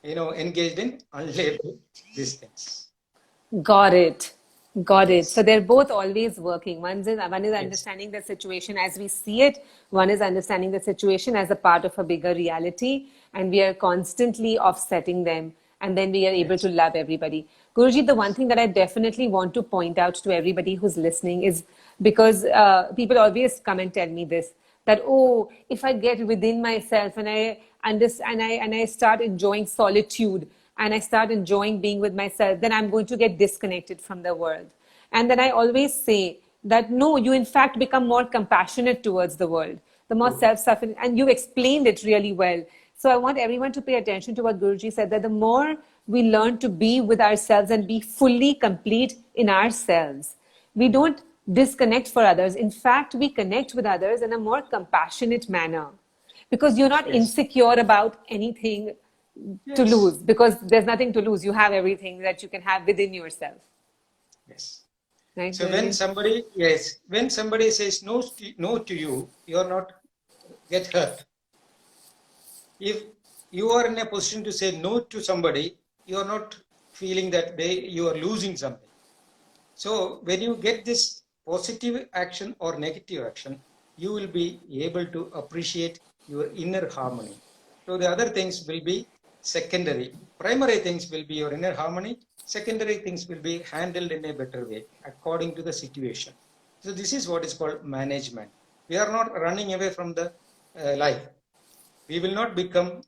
Speaker 2: engaged in unlabeled these things.
Speaker 1: Got it. Got it.
Speaker 2: Yes.
Speaker 1: So they're both always working. One is understanding the situation as we see it. One is understanding the situation as a part of a bigger reality. And we are constantly offsetting them. And then we are able to love everybody. Guruji, the one thing that I definitely want to point out to everybody who's listening is because people always come and tell me this, that, oh, if I get within myself and I understand and I start enjoying solitude, and I start enjoying being with myself, then I'm going to get disconnected from the world. And then I always say that no, you in fact become more compassionate towards the world, the more self-sufficient, and you explained it really well. So I want everyone to pay attention to what Guruji said, that the more we learn to be with ourselves and be fully complete in ourselves, we don't disconnect for others. In fact, we connect with others in a more compassionate manner because you're not insecure about anything to lose, because there's nothing to lose. You have everything that you can have within yourself.
Speaker 2: Yes.
Speaker 1: Right?
Speaker 2: So when somebody says no to you, you're not get hurt. If you are in a position to say no to somebody, you are not feeling that you are losing something. So when you get this positive action or negative action, you will be able to appreciate your inner harmony. So the other things will be secondary. Primary things will be your inner harmony. Secondary things will be handled in a better way according to the situation. So this is what is called management. We are not running away from the life. We will not become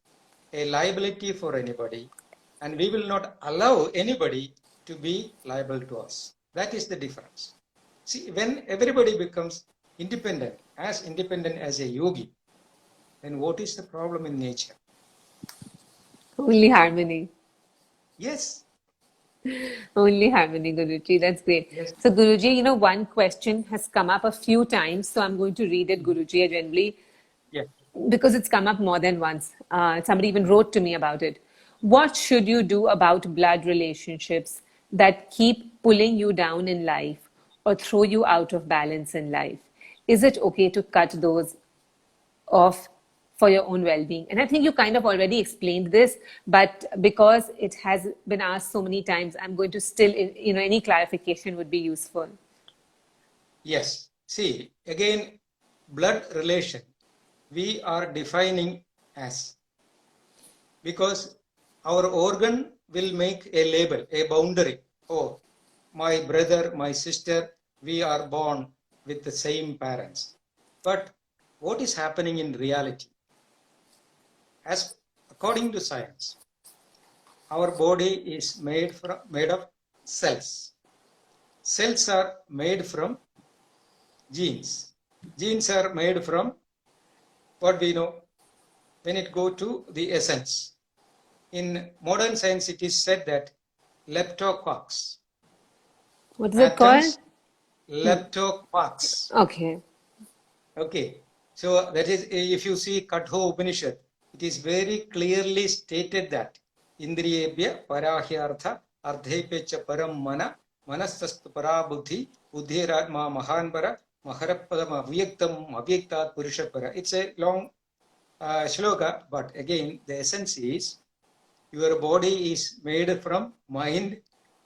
Speaker 2: a liability for anybody, and we will not allow anybody to be liable to us. That is the difference. See, when everybody becomes independent as a yogi, then what is the problem in nature?
Speaker 1: Only harmony.
Speaker 2: Yes.
Speaker 1: Only harmony, Guruji. That's great.
Speaker 2: Yes.
Speaker 1: So, Guruji, one question has come up a few times. So, I'm going to read it, Guruji, generally, because it's come up more than once. Somebody even wrote to me about it. What should you do about blood relationships that keep pulling you down in life or throw you out of balance in life? Is it okay to cut those off for your own well-being? And I think you kind of already explained this, but because it has been asked so many times, I'm going to still, any clarification would be useful.
Speaker 2: Yes. See, again, blood relation, we are defining as, because our organ will make a label, a boundary. Oh, my brother, my sister, we are born with the same parents. But what is happening in reality? As according to science, our body is made of cells. Cells are made from genes. Genes are made from what we know when it go to the essence. In modern science, it is said that leptococcus.
Speaker 1: What is it called?
Speaker 2: Leptococcus. Okay. So that is, if you see Katho Upanishad, it is very clearly stated that Indriyebhya Parahyartha Ardhepecha Param Mana Manasastu Parabuddhi Buddhiratma Mahanpara Maharapadam Avyaktam Avyaktat Purushapara. It's a long shloka, but again, the essence is Your body is made from mind,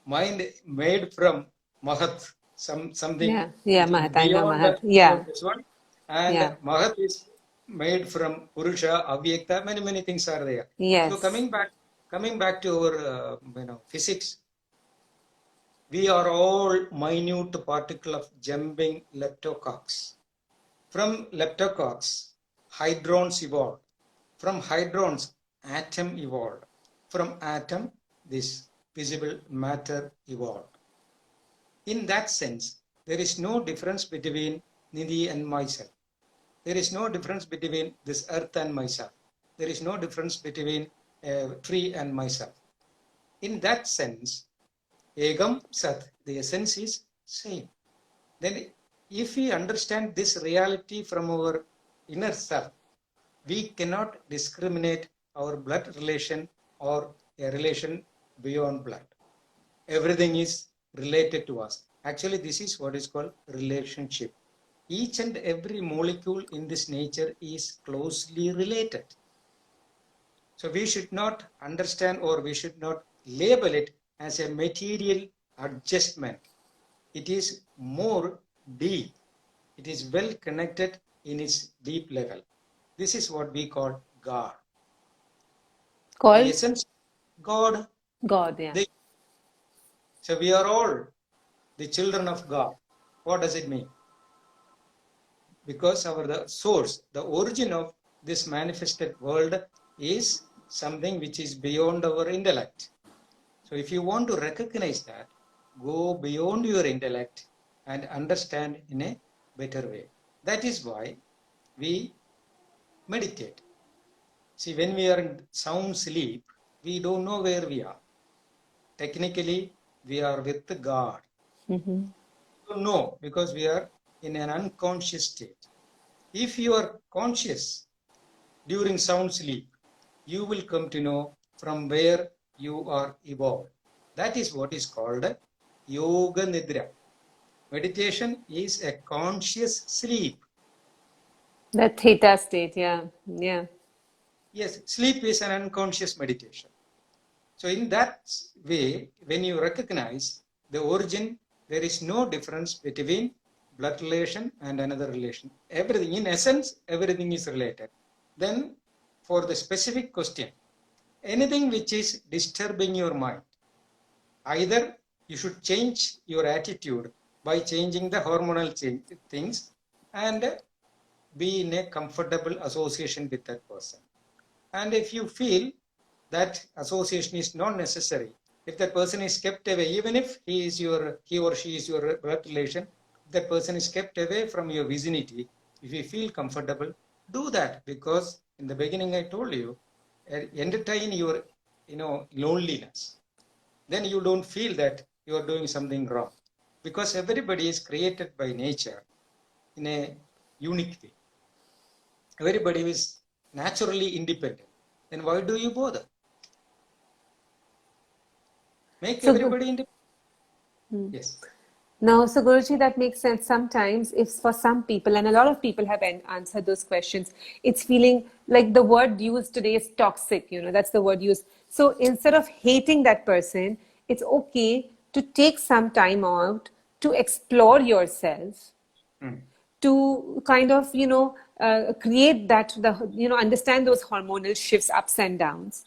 Speaker 2: mind made from Mahat, something
Speaker 1: Yeah,
Speaker 2: which is
Speaker 1: Mahat. I know Mahat.
Speaker 2: beyond
Speaker 1: Yeah,
Speaker 2: this one. And
Speaker 1: yeah,
Speaker 2: Mahat is made from Purusha, Avyakta, many things are there. So
Speaker 1: yes,
Speaker 2: coming back to our physics, we are all minute particle of jumping leptococcus. From leptococcus, hydrons evolved. From hydrons, atom evolved. From atom, this visible matter evolved. In that sense, there is no difference between Nidhi and myself. There is no difference between this earth and myself. There is no difference between a tree and myself. In that sense, Egam Sat, the essence is same. Then if we understand this reality from our inner self, we cannot discriminate our blood relation or a relation beyond blood. Everything is related to us. Actually, this is what is called relationship. Each and every molecule in this nature is closely related. So we should not understand or we should not label it as a material adjustment. It is more deep. It is well connected in its deep level. This is what we call God. The
Speaker 1: called
Speaker 2: essence, God.
Speaker 1: God. Yeah,
Speaker 2: So we are all the children of God. What does it mean? Because the source, the origin of this manifested world is something which is beyond our intellect. So if you want to recognize that, go beyond your intellect and understand in a better way. That is why we meditate. See, when we are in sound sleep, we don't know where we are. Technically, we are with God.
Speaker 1: mm-hmm.
Speaker 2: We don't know because we are in an unconscious state. If you are conscious during sound sleep, you will come to know from where you are evolved. That is what is called Yoga Nidra. Meditation is a conscious sleep.
Speaker 1: The theta state. Yeah, yeah.
Speaker 2: Yes, sleep is an unconscious meditation. So in that way, when you recognize the origin, there is no difference between blood relation and another relation. Everything, in essence, everything is related. Then for the specific question, anything which is disturbing your mind, either you should change your attitude by changing the hormonal things and be in a comfortable association with that person. And if you feel that association is not necessary, if that person is kept away, even if he or she is your blood relation, that person is kept away from your vicinity, if you feel comfortable, do that, because in the beginning I told you, entertain your loneliness. Then you don't feel that you are doing something wrong, because everybody is created by nature in a unique way. Everybody is naturally independent. Then why do you bother? Make
Speaker 1: So
Speaker 2: everybody independent. Yes.
Speaker 1: now, so Guruji, that makes sense. Sometimes, if for some people, and a lot of people have answered those questions, it's feeling like the word used today is toxic. That's the word used. So instead of hating that person, it's okay to take some time out to explore yourself, to kind of create that understand those hormonal shifts, ups and downs,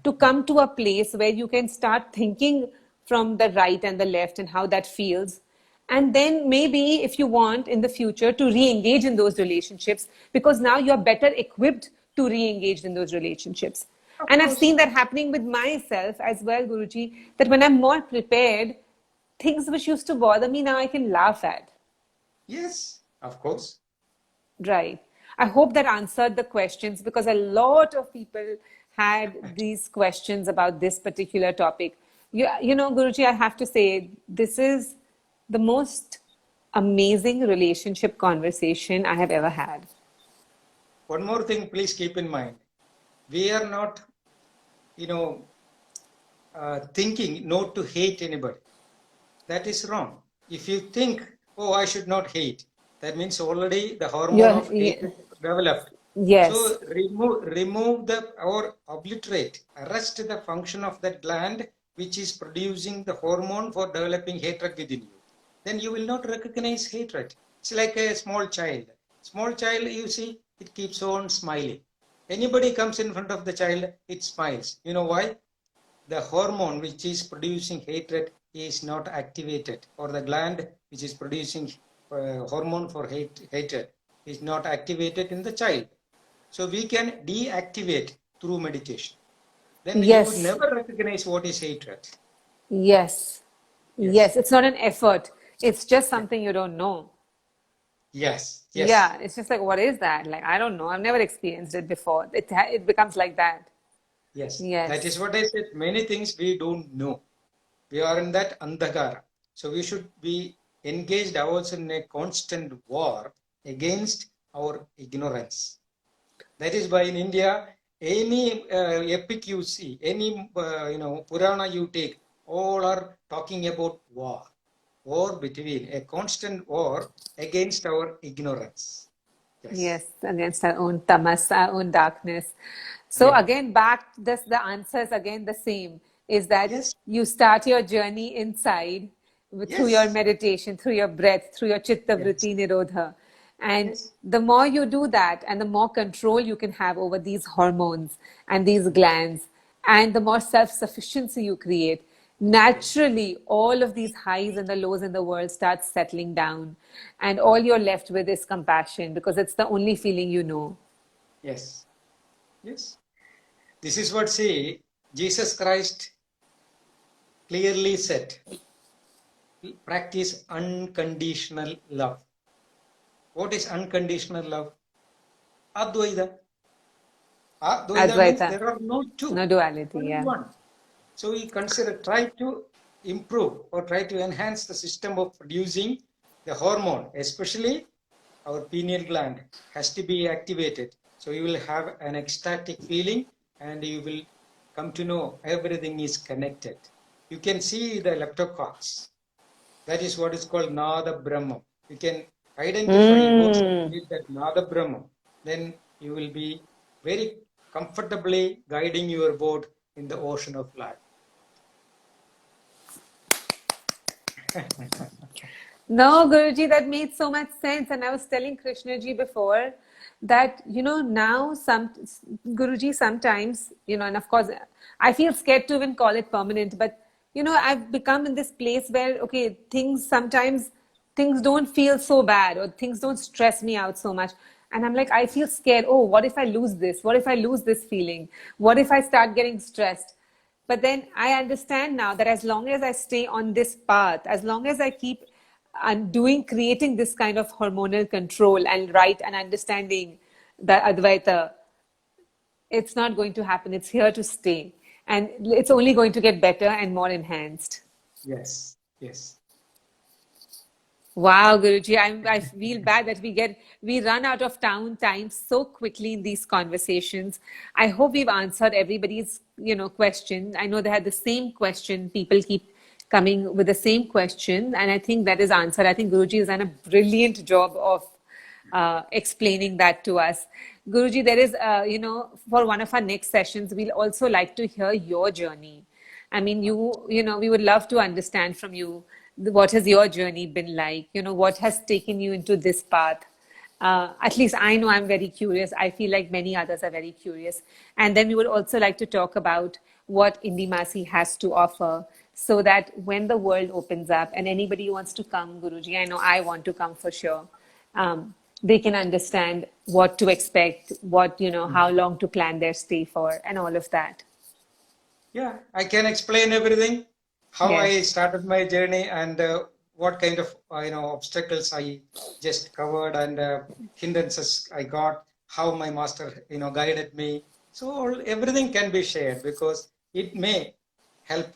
Speaker 1: to come to a place where you can start thinking from the right and the left and how that feels, and then maybe if you want in the future to re-engage in those relationships, because now you're better equipped to re-engage in those relationships.
Speaker 2: Of
Speaker 1: And I've
Speaker 2: course.
Speaker 1: seen that happening with myself as well, Guruji, that when I'm more prepared, things which used to bother me now I can laugh at.
Speaker 2: Yes, of course.
Speaker 1: Right. I hope that answered the questions, because a lot of people had these questions about this particular topic. Guruji, I have to say, this is the most amazing relationship conversation I have ever had.
Speaker 2: One more thing, please keep in mind. We are not, thinking not to hate anybody. That is wrong. If you think, oh, I should not hate, that means already the hormone of hate is developed.
Speaker 1: Yes.
Speaker 2: So remove the or obliterate, arrest the function of that gland which is producing the hormone for developing hatred within you. Then you will not recognize hatred. It's like a small child. Small child, you see, it keeps on smiling. Anybody comes in front of the child, it smiles. You know why? The hormone which is producing hatred is not activated, or the gland which is producing hormone for hatred is not activated in the child. So we can deactivate through meditation. Then you would
Speaker 1: Yes.
Speaker 2: never recognize what is hatred.
Speaker 1: Yes.
Speaker 2: Yes.
Speaker 1: Yes. It's not an effort. It's just
Speaker 2: Yeah.
Speaker 1: something you don't know.
Speaker 2: Yes. Yes.
Speaker 1: Yeah. It's just like, what is that? Like, I don't know. I've never experienced it before. It becomes like that.
Speaker 2: Yes. That is
Speaker 1: Yes.
Speaker 2: what I said. Many things we don't know. We are in that andhakara. So we should be engaged ourselves in a constant war against our ignorance. That is why in India, any epic you see, any Purana you take, all are talking about war between, a constant war against our ignorance. Yes.
Speaker 1: Yes, against our own tamas, our own darkness. So
Speaker 2: Yeah.
Speaker 1: again, back this the answer is again the same, is that
Speaker 2: Yes.
Speaker 1: you start your journey inside through your
Speaker 2: Yes.
Speaker 1: meditation, through your breath, through your chitta
Speaker 2: Yes.
Speaker 1: vritti nirodha. And
Speaker 2: Yes.
Speaker 1: the more you do that and the more control you can have over these hormones and these glands and the more self-sufficiency you create,
Speaker 2: Yes.
Speaker 1: naturally all of these highs and the lows in the world start settling down, and all you're left with is compassion because it's the only feeling you know.
Speaker 2: Yes. Yes. This is what, see, Jesus Christ clearly said, practice unconditional love. What is unconditional love? Advaita. Advaita means
Speaker 1: Advaita,
Speaker 2: there are no two,
Speaker 1: no duality.
Speaker 2: only
Speaker 1: Yeah.
Speaker 2: one. So we try to improve or try to enhance the system of producing the hormone, especially our pineal gland has to be activated. So you will have an ecstatic feeling and you will come to know everything is connected. You can see the leptococcus. That is what is called Nada Brahma. You can identify once
Speaker 1: Mm.
Speaker 2: with that Nada Brahma, then you will be very comfortably guiding your boat in the ocean of life.
Speaker 1: No, Guruji, that made so much sense. And I was telling Krishnaji before that, now Guruji, sometimes, and of course, I feel scared to even call it permanent, but, I've become in this place where, okay, things don't feel so bad or things don't stress me out so much. And I'm like, I feel scared. Oh, what if I lose this? What if I lose this feeling? What if I start getting stressed? But then I understand now that as long as I stay on this path, as long as I keep creating this kind of hormonal control and right and understanding the Advaita, it's not going to happen. It's here to stay. And it's only going to get better and more enhanced.
Speaker 2: Yes, yes.
Speaker 1: Wow, Guruji, I feel bad that we run out of time so quickly in these conversations. I hope we've answered everybody's, question. I know they had the same question. People keep coming with the same question, and I think that is answered. I think Guruji has done a brilliant job of explaining that to us. Guruji, there is, for one of our next sessions, we'll also like to hear your journey. I mean, we would love to understand from you what has your journey been like? What has taken you into this path? At least I know I'm very curious. I feel like many others are very curious. And then we would also like to talk about what Indimasi has to offer so that when the world opens up and anybody wants to come, Guruji, I know I want to come for sure. They can understand what to expect, how long to plan their stay for, and all of that.
Speaker 2: Yeah, I can explain everything, how I
Speaker 1: Yes.
Speaker 2: started my journey and what kind of obstacles I just covered and hindrances I got, how my master guided me. So everything can be shared because it may help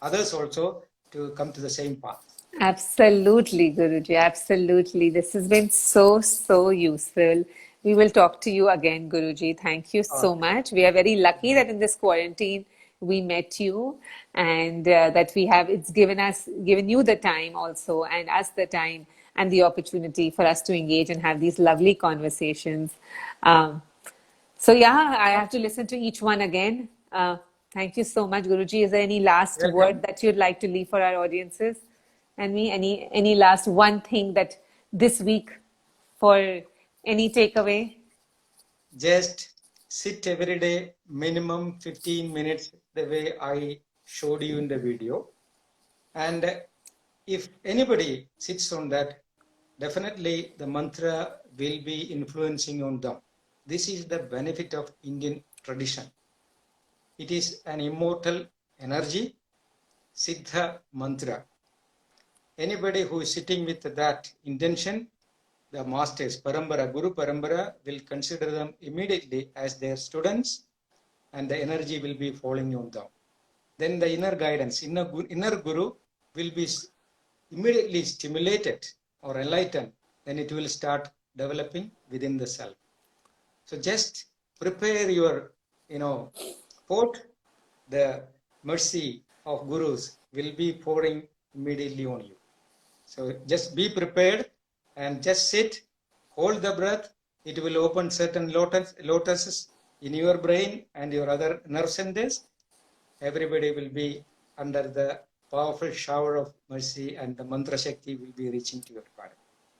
Speaker 2: others also to come to the same path.
Speaker 1: Absolutely, Guruji. Absolutely. This has been so, so useful. We will talk to you again, Guruji. Thank you so
Speaker 2: Okay.
Speaker 1: much. We are very lucky that in this quarantine we met you and that it's given you the time also and us the time and the opportunity for us to engage and have these lovely conversations. Um, So yeah, I have to listen to each one again. Thank you so much, Guruji. Is there any last
Speaker 2: Welcome.
Speaker 1: word that you'd like to leave for our audiences? And me, any last one thing that this week for any takeaway?
Speaker 2: Just sit every day, minimum 15 minutes, the way I showed you in the video. And if anybody sits on that, definitely the mantra will be influencing on them. This is the benefit of Indian tradition. It is an immortal energy, Siddha mantra. Anybody who is sitting with that intention, the masters, Parambara, Guru Parambara, will consider them immediately as their students, and the energy will be falling on them. Then the inner guidance, inner Guru will be immediately stimulated or enlightened. Then it will start developing within the self. So just prepare your, pot. The mercy of Gurus will be pouring immediately on you. So just be prepared and just sit, hold the breath. It will open certain lotuses in your brain and your other nerve centers. Everybody will be under the powerful shower of mercy, and the mantra Shakti will be reaching to your body.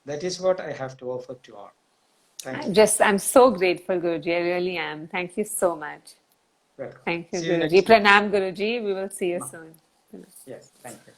Speaker 2: That is what I have to offer to all. Thank you.
Speaker 1: I'm so grateful, Guruji. I really am. Thank you so much.
Speaker 2: Welcome.
Speaker 1: Thank you,
Speaker 2: See you
Speaker 1: Guruji.
Speaker 2: next week.
Speaker 1: Pranam, Guruji. We will see you soon.
Speaker 2: Yes, thank you.